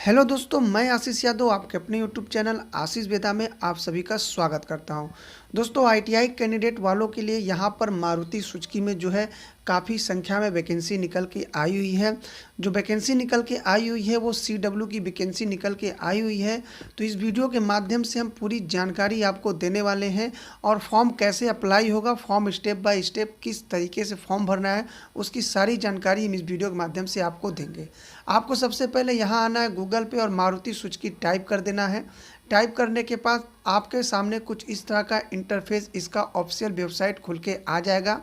Hello दोस्तों, मैं आशीष यादव आपके अपने यूट्यूब चैनल आशीष वेदा में आप सभी का स्वागत करता हूं। दोस्तों, आईटीआई कैंडिडेट वालों के लिए यहां पर मारुति सुजुकी में जो है काफ़ी संख्या में वैकेंसी निकल के आई हुई है। जो वैकेंसी निकल के आई हुई है वो सीडब्ल्यू की वैकेंसी निकल के आई हुई है। तो इस वीडियो के माध्यम से हम पूरी जानकारी आपको देने वाले हैं और फॉर्म कैसे अप्लाई होगा, फॉर्म स्टेप बाय स्टेप किस तरीके से फॉर्म भरना है, उसकी सारी जानकारी हम इस वीडियो के माध्यम से आपको देंगे। आपको सबसे पहले यहाँ आना है गूगल पे और मारुति सुजुकी टाइप कर देना है। टाइप करने के बाद आपके सामने कुछ इस तरह का इंटरफेस इसका ऑफिशियल वेबसाइट खुल के आ जाएगा,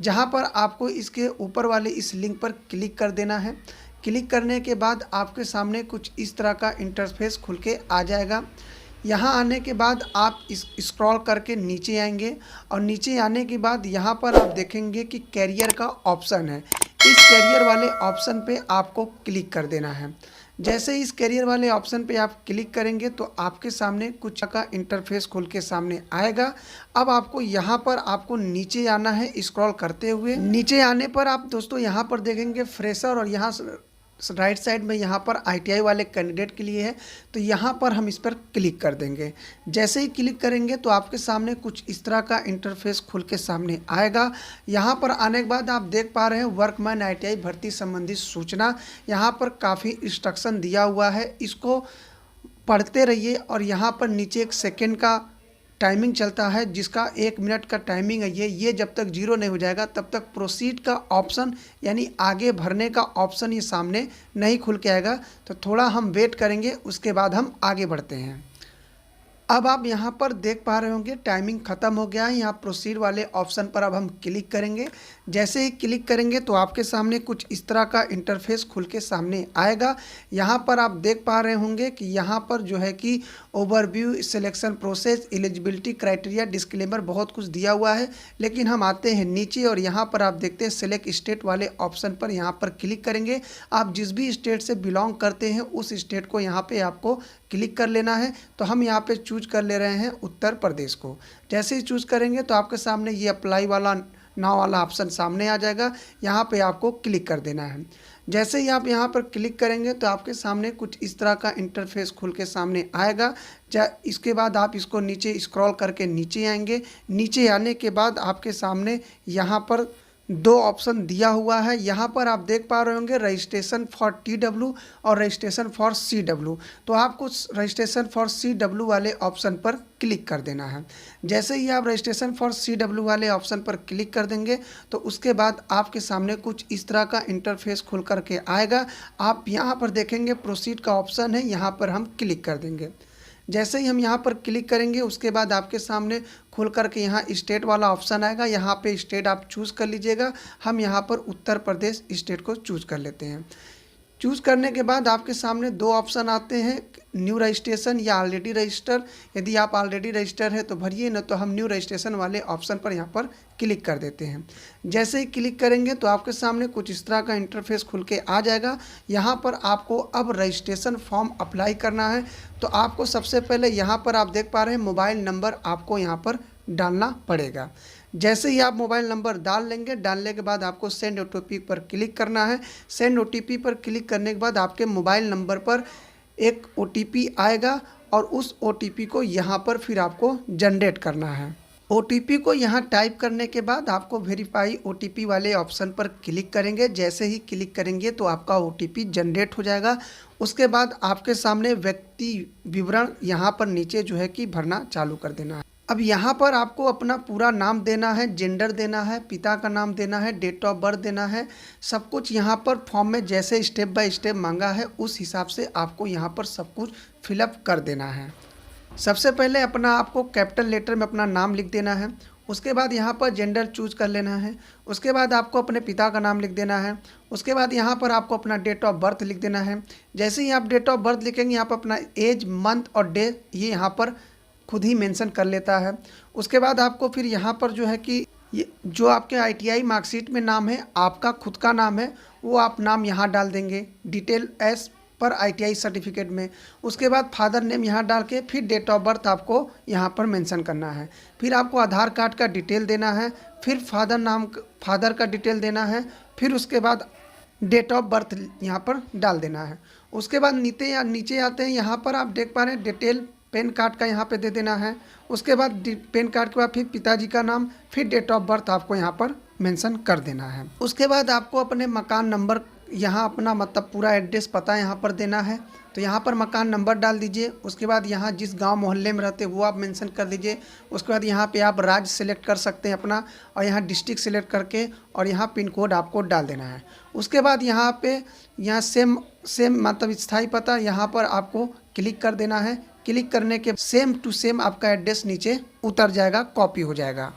जहां पर आपको इसके ऊपर वाले इस लिंक पर क्लिक कर देना है। क्लिक करने के बाद आपके सामने कुछ इस तरह का इंटरफेस खुल के आ जाएगा। यहाँ आने के बाद आप इस स्क्रॉल करके नीचे आएंगे और नीचे आने के बाद यहाँ पर आप देखेंगे कि कैरियर का ऑप्शन है। इस कैरियर वाले ऑप्शन पे आपको क्लिक कर देना है। जैसे इस कैरियर वाले ऑप्शन पे आप क्लिक करेंगे तो आपके सामने कुछ का इंटरफेस खुल के सामने आएगा। अब आपको यहाँ पर आपको नीचे आना है स्क्रॉल करते हुए। नीचे आने पर आप दोस्तों यहाँ पर देखेंगे फ्रेशर और यहाँ राइट साइड में यहाँ पर आईटीआई वाले कैंडिडेट के लिए है, तो यहाँ पर हम इस पर क्लिक कर देंगे। जैसे ही क्लिक करेंगे तो आपके सामने कुछ इस तरह का इंटरफेस खुल के सामने आएगा। यहाँ पर आने के बाद आप देख पा रहे हैं वर्कमैन आईटीआई भर्ती संबंधित सूचना। यहाँ पर काफ़ी इंस्ट्रक्शन दिया हुआ है, इसको पढ़ते रहिए। और यहाँ पर नीचे एक सेकेंड का टाइमिंग चलता है, जिसका 1 मिनट का टाइमिंग है। ये जब तक 0 नहीं हो जाएगा तब तक प्रोसीड का ऑप्शन यानी आगे भरने का ऑप्शन ये सामने नहीं खुल के आएगा। तो थोड़ा हम वेट करेंगे, उसके बाद हम आगे बढ़ते हैं। अब आप यहाँ पर देख पा रहे होंगे टाइमिंग ख़त्म हो गया है। यहाँ प्रोसीड वाले ऑप्शन पर अब हम क्लिक करेंगे। जैसे ही क्लिक करेंगे तो आपके सामने कुछ इस तरह का इंटरफेस खुल के सामने आएगा। यहाँ पर आप देख पा रहे होंगे कि यहाँ पर जो है कि overview, selection process, eligibility criteria, disclaimer बहुत कुछ दिया हुआ है। लेकिन हम आते हैं नीचे और यहाँ पर आप देखते हैं सिलेक्ट स्टेट वाले ऑप्शन पर यहाँ पर क्लिक करेंगे। आप जिस भी स्टेट से बिलोंग करते हैं उस स्टेट को यहाँ पे आपको क्लिक कर लेना है। तो हम यहाँ पे चूज कर ले रहे हैं उत्तर प्रदेश को। जैसे ही चूज करेंगे तो आपके सामने ये अप्लाई वाला नाउ वाला ऑप्शन सामने आ जाएगा। यहाँ पे आपको क्लिक कर देना है। जैसे ही आप यहाँ पर क्लिक करेंगे तो आपके सामने कुछ इस तरह का इंटरफेस खुल के सामने आएगा। इसके बाद आप इसको नीचे स्क्रॉल करके नीचे आएंगे। नीचे आने के बाद आपके सामने यहाँ पर 2 ऑप्शन दिया हुआ है। यहाँ पर आप देख पा रहे होंगे रजिस्ट्रेशन फॉर TW और रजिस्ट्रेशन फॉर CW। तो आपको रजिस्ट्रेशन फॉर CW वाले ऑप्शन पर क्लिक कर देना है। जैसे ही आप रजिस्ट्रेशन फॉर CW वाले ऑप्शन पर क्लिक कर देंगे तो उसके बाद आपके सामने कुछ इस तरह का इंटरफेस खुल करके आएगा। आप यहाँ पर देखेंगे प्रोसीड का ऑप्शन है, यहाँ पर हम क्लिक कर देंगे। जैसे ही हम यहाँ पर क्लिक करेंगे उसके बाद आपके सामने खुल करके यहाँ स्टेट वाला ऑप्शन आएगा। यहाँ पे स्टेट आप चूज़ कर लीजिएगा। हम यहाँ पर उत्तर प्रदेश स्टेट को चूज़ कर लेते हैं। चूज़ करने के बाद आपके सामने 2 ऑप्शन आते हैं, न्यू रजिस्ट्रेशन या ऑलरेडी रजिस्टर। यदि आप ऑलरेडी रजिस्टर है तो भरिए, न तो हम न्यू रजिस्ट्रेशन वाले ऑप्शन पर यहाँ पर क्लिक कर देते हैं। जैसे ही क्लिक करेंगे तो आपके सामने कुछ इस तरह का इंटरफेस खुल के आ जाएगा। यहाँ पर आपको अब रजिस्ट्रेशन फॉर्म अप्लाई करना है। तो आपको सबसे पहले यहाँ पर आप देख पा रहे हैं मोबाइल नंबर आपको यहाँ पर डालना पड़ेगा। जैसे ही आप मोबाइल नंबर डाल लेंगे, डालने के बाद आपको सेंड OTP पर क्लिक करना है। सेंड OTP पर क्लिक करने के बाद आपके मोबाइल नंबर पर एक OTP आएगा और उस OTP को यहाँ पर फिर आपको जनरेट करना है। OTP को यहाँ टाइप करने के बाद आपको वेरीफाई OTP वाले ऑप्शन पर क्लिक करेंगे। जैसे ही क्लिक करेंगे तो आपका OTP जनरेट हो जाएगा। उसके बाद आपके सामने व्यक्ति विवरण यहाँ पर नीचे जो है कि भरना चालू कर देना है। अब यहाँ पर आपको अपना पूरा नाम देना है, जेंडर देना है, पिता का नाम देना है, डेट ऑफ बर्थ देना है। सब कुछ यहाँ पर फॉर्म में जैसे स्टेप बाय स्टेप मांगा है उस हिसाब से आपको यहाँ पर सब कुछ फिलअप कर देना है। सबसे पहले अपना आपको कैपिटल लेटर में अपना नाम लिख देना है। उसके बाद यहाँ पर जेंडर चूज कर लेना है। उसके बाद आपको अपने पिता का नाम लिख देना है। उसके बाद यहाँ पर आपको अपना डेट ऑफ बर्थ लिख देना है। जैसे ही आप डेट ऑफ बर्थ लिखेंगे यहाँ पर अपना एज, मंथ और डे ये यहाँ पर खुद ही मेंशन कर लेता है। उसके बाद आपको फिर यहाँ पर जो है कि ये जो आपके ITI मार्कशीट में नाम है, आपका खुद का नाम है, वो आप नाम यहाँ डाल देंगे डिटेल एस पर ITI सर्टिफिकेट में। उसके बाद फादर नेम यहाँ डाल के फिर डेट ऑफ बर्थ आपको यहाँ पर मेंशन करना है। फिर आपको आधार कार्ड का डिटेल देना है, फिर फादर का डिटेल देना है, फिर उसके बाद डेट ऑफ बर्थ यहाँ पर डाल देना है। उसके बाद नीचे आते हैं, यहाँ पर आप देख पा रहे हैं डिटेल पैन कार्ड का यहाँ पे दे देना है। उसके बाद पैन कार्ड के बाद फिर पिताजी का नाम, फिर डेट ऑफ बर्थ आपको यहाँ पर मेंशन कर देना है। उसके बाद आपको अपने मकान नंबर यहाँ अपना मतलब पूरा एड्रेस पता यहाँ पर देना है। तो यहाँ पर मकान नंबर डाल दीजिए। उसके बाद यहाँ जिस गांव मोहल्ले में रहते हैं वो आप मेंशन कर दीजिए। उसके बाद यहाँ पे आप राज्य सेलेक्ट कर सकते हैं अपना, और यहाँ डिस्ट्रिक्ट सेलेक्ट करके और यहाँ पिन कोड आपको डाल देना है। उसके बाद यहाँ पे सेम मतलब स्थायी पता यहाँ पर आपको क्लिक कर देना है। क्लिक करने के सेम टू सेम आपका एड्रेस नीचे उतर जाएगा, कॉपी हो जाएगा।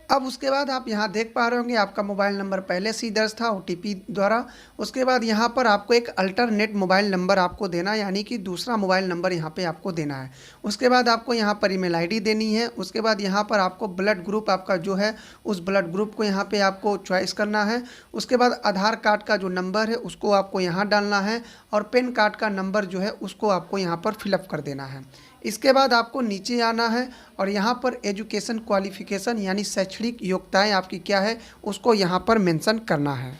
अब उसके बाद आप यहाँ देख पा रहे होंगे आपका मोबाइल नंबर पहले से ही दर्ज था OTP द्वारा। उसके बाद यहाँ पर आपको एक अल्टरनेट मोबाइल नंबर आपको देना है, यानी कि दूसरा मोबाइल नंबर यहाँ पे आपको देना है। उसके बाद आपको यहाँ पर ईमेल ID देनी है। उसके बाद यहाँ पर आपको ब्लड ग्रुप आपका जो है उस ब्लड ग्रुप को यहाँ पे आपको चॉइस करना है। उसके बाद आधार कार्ड का जो नंबर है उसको आपको यहाँ डालना है, और पैन कार्ड का नंबर जो है उसको आपको यहाँ पर फिलअप कर देना है। इसके बाद आपको नीचे आना है और यहाँ पर एजुकेशन क्वालिफिकेशन यानी शैक्षणिक योग्यताएं आपकी क्या है उसको यहाँ पर मेंशन करना है।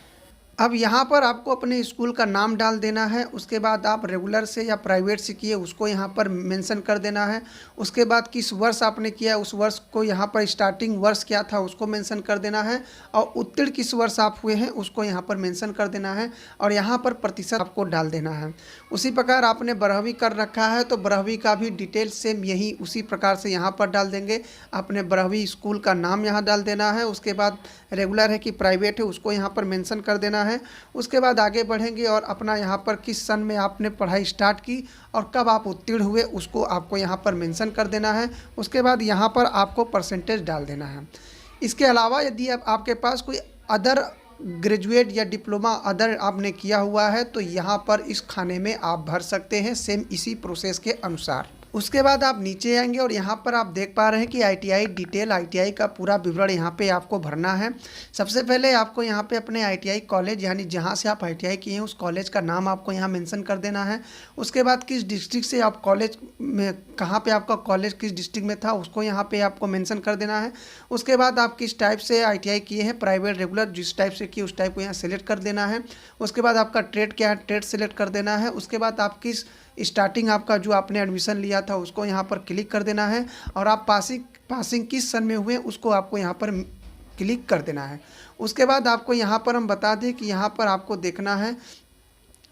अब यहाँ पर आपको अपने स्कूल का नाम डाल देना है। उसके बाद आप रेगुलर से या प्राइवेट से किए उसको यहाँ पर मेंशन कर देना है। उसके बाद किस वर्ष आपने किया उस वर्ष को यहाँ पर स्टार्टिंग वर्ष क्या था उसको मेंशन कर देना है, और उत्तीर्ण किस वर्ष आप हुए हैं उसको यहाँ पर मेंशन कर देना है, और यहाँ पर प्रतिशत आपको डाल देना है। उसी प्रकार आपने 12वीं कर रखा है तो 12वीं का भी डिटेल सेम यही उसी प्रकार से यहाँ पर डाल देंगे। अपने 12वीं स्कूल का नाम यहाँ डाल देना है। उसके बाद रेगुलर है कि प्राइवेट है उसको यहाँ पर मेंशन कर देना है। उसके बाद आगे बढ़ेंगे और अपना यहाँ पर किस सन में आपने पढ़ाई स्टार्ट की और कब आप उत्तीर्ण हुए उसको आपको यहाँ पर मेंशन कर देना है। उसके बाद यहाँ पर आपको परसेंटेज डाल देना है। इसके अलावा यदि आपके पास कोई अदर ग्रेजुएट या डिप्लोमा अदर आपने किया हुआ है तो यहाँ पर इस खाने में आप भर सकते हैं सेम इसी प्रोसेस के अनुसार। उसके बाद आप नीचे आएंगे और यहाँ पर आप देख पा रहे हैं कि ITI डिटेल, ITI का पूरा विवरण यहाँ पे आपको भरना है। सबसे पहले आपको यहाँ पे अपने ITI कॉलेज यानी जहाँ से आप ITI किए हैं उस कॉलेज का नाम आपको यहाँ मेंशन कर देना है। उसके बाद किस डिस्ट्रिक्ट से आप कॉलेज में, कहाँ पे आपका कॉलेज किस डिस्ट्रिक्ट में था उसको यहाँ पे आपको मेंशन कर देना है। उसके बाद आप किस टाइप से ITI किए हैं, प्राइवेट रेगुलर जिस टाइप से किए उस टाइप को यहाँ सेलेक्ट कर देना है। उसके बाद आपका ट्रेड क्या है, ट्रेड सेलेक्ट कर देना है। उसके बाद आप किस स्टार्टिंग आपका जो आपने एडमिशन लिया था उसको यहाँ पर क्लिक कर देना है, और आप पासिंग किस सन में हुए उसको आपको यहाँ पर क्लिक कर देना है। उसके बाद आपको यहाँ पर हम बता दें कि यहाँ पर आपको देखना है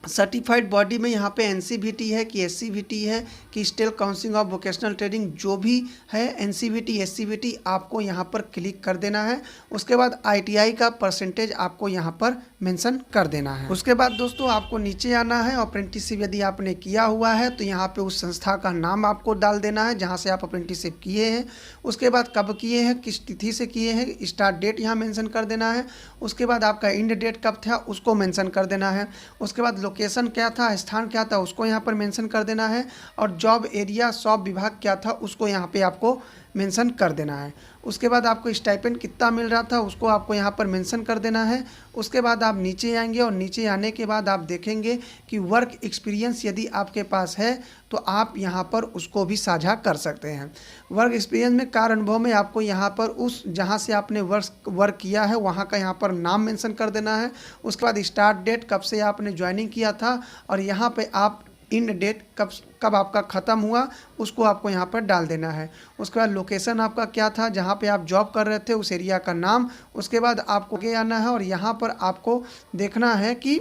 सर्टिफाइड बॉडी में यहाँ पे NCVT है कि SCVT है कि state council of vocational training जो भी है NCVT SCVT आपको यहाँ पर क्लिक कर देना है। उसके बाद ITI का परसेंटेज आपको यहाँ पर मेंशन कर देना है। उसके बाद दोस्तों आपको नीचे आना है। अप्रेंटिसशिप यदि आपने किया हुआ है तो यहाँ पे उस संस्था का नाम आपको डाल देना है जहाँ से आप अप्रेंटिसशिप किए हैं। उसके बाद कब किए हैं, किस तिथि से किए हैं, स्टार्ट डेट यहाँ मेंशन कर देना है। उसके बाद आपका एंड डेट कब था उसको मेंशन कर देना है। उसके बाद लोकेशन क्या था, स्थान क्या था उसको यहाँ पर मेंशन कर देना है, और जॉब एरिया शॉप विभाग क्या था उसको यहाँ पे आपको मेंशन कर देना है। उसके बाद आपको स्टाइपेंड कितना मिल रहा था उसको आपको यहाँ पर मेंशन कर देना है। उसके बाद आप नीचे आएंगे और नीचे आने के बाद आप देखेंगे कि वर्क एक्सपीरियंस यदि आपके पास है तो आप यहाँ पर उसको भी साझा कर सकते हैं। वर्क एक्सपीरियंस में कार्य अनुभव में आपको यहाँ पर उस जहाँ से आपने वर्क किया है वहाँ का यहाँ पर नाम मेंशन कर देना है। उसके बाद स्टार्ट डेट कब से आपने ज्वाइनिंग किया था, और यहाँ पे आप इंड डेट कब आपका ख़त्म हुआ उसको आपको यहाँ पर डाल देना है। उसके बाद लोकेशन आपका क्या था, जहाँ पे आप जॉब कर रहे थे उस एरिया का नाम। उसके बाद आपको आगे आना है और यहाँ पर आपको देखना है कि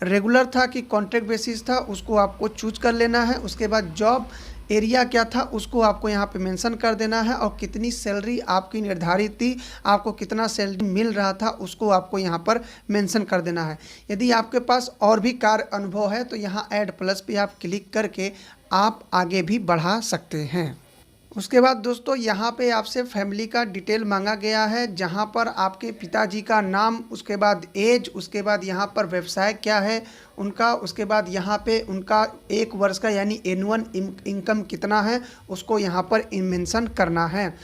रेगुलर था कि कॉन्ट्रैक्ट बेसिस था उसको आपको चूज कर लेना है। उसके बाद जॉब एरिया क्या था उसको आपको यहाँ पे मेंशन कर देना है, और कितनी सैलरी आपकी निर्धारित थी, आपको कितना सैलरी मिल रहा था उसको आपको यहाँ पर मेंशन कर देना है। यदि आपके पास और भी कार्य अनुभव है तो यहाँ ऐड प्लस पे आप क्लिक करके आप आगे भी बढ़ा सकते हैं। उसके बाद दोस्तों यहाँ पे आपसे फैमिली का डिटेल मांगा गया है, जहाँ पर आपके पिताजी का नाम, उसके बाद एज, उसके बाद यहाँ पर व्यवसाय क्या है उनका, उसके बाद यहाँ पे उनका 1 वर्ष का यानी एनुअल इनकम कितना है उसको यहाँ पर मेंशन करना है।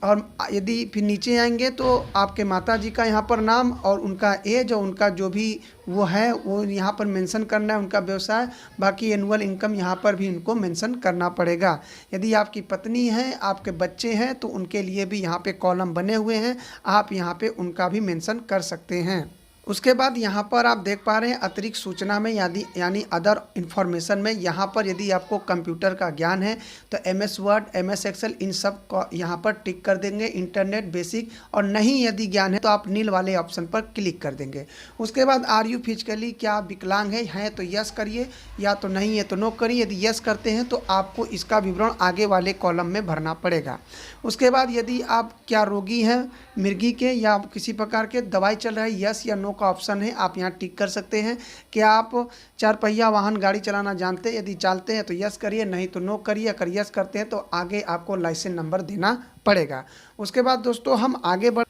और यदि फिर नीचे आएंगे तो आपके माताजी का यहाँ पर नाम और उनका एज और उनका जो भी वो है वो यहाँ पर मेंशन करना है, उनका व्यवसाय। बाकी एनुअल इनकम यहाँ पर भी इनको मेंशन करना पड़ेगा। यदि आपकी पत्नी है, आपके बच्चे हैं तो उनके लिए भी यहाँ पे कॉलम बने हुए हैं, आप यहाँ पे उनका भी मेंशन कर सकते हैं। उसके बाद यहाँ पर आप देख पा रहे हैं अतिरिक्त सूचना में यानी अदर इन्फॉर्मेशन में यहाँ पर यदि आपको कंप्यूटर का ज्ञान है तो MS वर्ड, MS एक्सेल इन सब को यहाँ पर टिक कर देंगे। इंटरनेट बेसिक और नहीं यदि ज्ञान है तो आप नील वाले ऑप्शन पर क्लिक कर देंगे। उसके बाद आर यू फिजिकली, क्या आप विकलांग हैं तो यस करिए, या तो नहीं है तो नो करिए। यदि यस करते हैं तो आपको इसका विवरण आगे वाले कॉलम में भरना पड़ेगा। उसके बाद यदि आप क्या रोगी हैं मिर्गी के या किसी प्रकार के दवाई चल रहा है, यस या नो का ऑप्शन है, आप यहाँ टिक कर सकते हैं। क्या आप 4 पहिया वाहन गाड़ी चलाना जानते हैं, यदि जानते हैं तो यस करिए, नहीं तो नो करिए। अगर यस करते हैं तो आगे आपको लाइसेंस नंबर देना पड़ेगा। उसके बाद दोस्तों हम आगे बढ़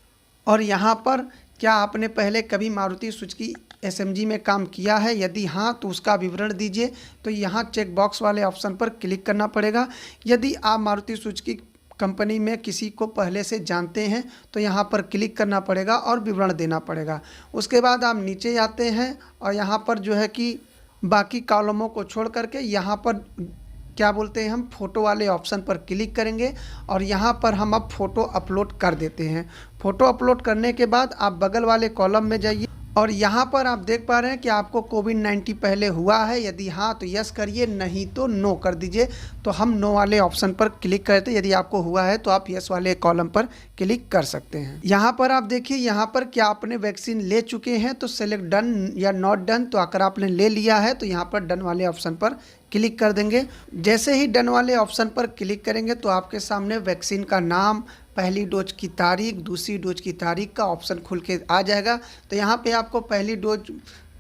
और यहाँ पर क्या आपने पहले कभी मारुति सुजुकी SMG में काम किया है, यदि हाँ तो उसका विवरण दीजिए। तो यहाँ चेक बॉक्स वाले ऑप्शन पर क्लिक करना पड़ेगा। यदि आप मारुति सुजुकी कंपनी में किसी को पहले से जानते हैं तो यहाँ पर क्लिक करना पड़ेगा और विवरण देना पड़ेगा। उसके बाद आप नीचे आते हैं और यहाँ पर जो है कि बाकी कॉलमों को छोड़ करके यहाँ पर क्या बोलते हैं हम फ़ोटो वाले ऑप्शन पर क्लिक करेंगे और यहाँ पर हम अब फ़ोटो अपलोड कर देते हैं। फ़ोटो अपलोड करने के बाद आप बगल वाले कॉलम में जाइए और यहाँ पर आप देख पा रहे हैं कि आपको कोविड-19 पहले हुआ है, यदि हाँ तो यस करिए, नहीं तो नो कर दीजिए। तो हम नो वाले ऑप्शन पर क्लिक करते हैं। यदि आपको हुआ है तो आप यस वाले कॉलम पर क्लिक कर सकते हैं। यहाँ पर आप देखिए, यहाँ पर क्या आपने वैक्सीन ले चुके हैं तो सेलेक्ट डन या नॉट डन। तो अगर आपने ले लिया है तो यहाँ पर डन वाले ऑप्शन पर क्लिक कर देंगे। जैसे ही डन वाले ऑप्शन पर क्लिक करेंगे तो आपके सामने वैक्सीन का नाम, पहली डोज की तारीख, दूसरी डोज की तारीख का ऑप्शन खुल के आ जाएगा। तो यहाँ पे आपको पहली डोज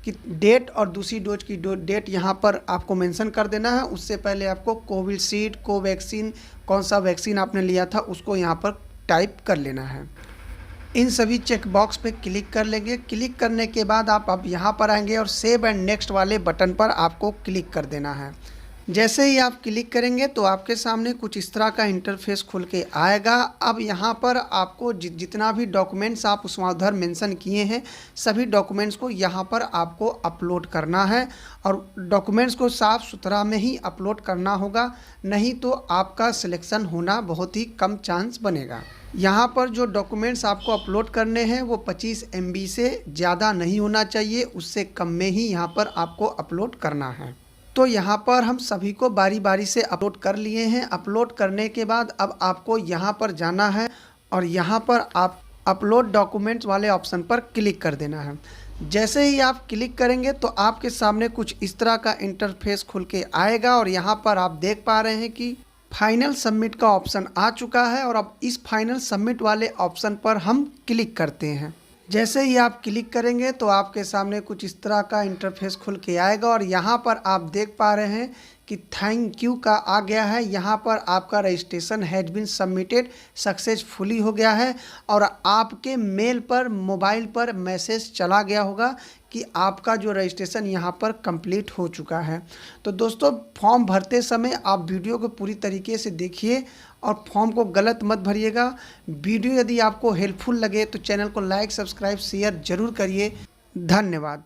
की डेट और दूसरी डोज की डेट यहाँ पर आपको मेंशन कर देना है। उससे पहले आपको कोविशील्ड, कोवैक्सीन, कौन सा वैक्सीन आपने लिया था उसको यहाँ पर टाइप कर लेना है। इन सभी चेक बॉक्स पे क्लिक कर लेंगे। क्लिक करने के बाद आप अब यहाँ पर आएंगे और सेव एंड नेक्स्ट वाले बटन पर आपको क्लिक कर देना है। जैसे ही आप क्लिक करेंगे तो आपके सामने कुछ इस तरह का इंटरफेस खुल के आएगा। अब यहाँ पर आपको जितना भी डॉक्यूमेंट्स आप उस उधर मेंशन किए हैं सभी डॉक्यूमेंट्स को यहाँ पर आपको अपलोड करना है और डॉक्यूमेंट्स को साफ़ सुथरा में ही अपलोड करना होगा, नहीं तो आपका सिलेक्शन होना बहुत ही कम चांस बनेगा। यहाँ पर जो डॉक्यूमेंट्स आपको अपलोड करने हैं वो 25 MB से ज़्यादा नहीं होना चाहिए, उससे कम में ही यहाँ पर आपको अपलोड करना है। तो यहाँ पर हम सभी को बारी बारी से अपलोड कर लिए हैं। अपलोड करने के बाद अब आपको यहाँ पर जाना है और यहाँ पर आप अपलोड डॉक्यूमेंट्स वाले ऑप्शन पर क्लिक कर देना है। जैसे ही आप क्लिक करेंगे तो आपके सामने कुछ इस तरह का इंटरफेस खुल के आएगा और यहाँ पर आप देख पा रहे हैं कि फाइनल सबमिट का ऑप्शन आ चुका है और अब इस फाइनल सबमिट वाले ऑप्शन पर हम क्लिक करते हैं। जैसे ही आप क्लिक करेंगे तो आपके सामने कुछ इस तरह का इंटरफेस खुल के आएगा और यहाँ पर आप देख पा रहे हैं कि थैंक यू का आ गया है। यहाँ पर आपका registration has been submitted successfully हो गया है और आपके मेल पर, मोबाइल पर मैसेज चला गया होगा कि आपका जो रजिस्ट्रेशन यहाँ पर कंप्लीट हो चुका है। तो दोस्तों फॉर्म भरते समय आप वीडियो को पूरी तरीके से देखिए और फॉर्म को गलत मत भरिएगा। वीडियो यदि आपको हेल्पफुल लगे तो चैनल को लाइक, सब्सक्राइब, शेयर ज़रूर करिए। धन्यवाद।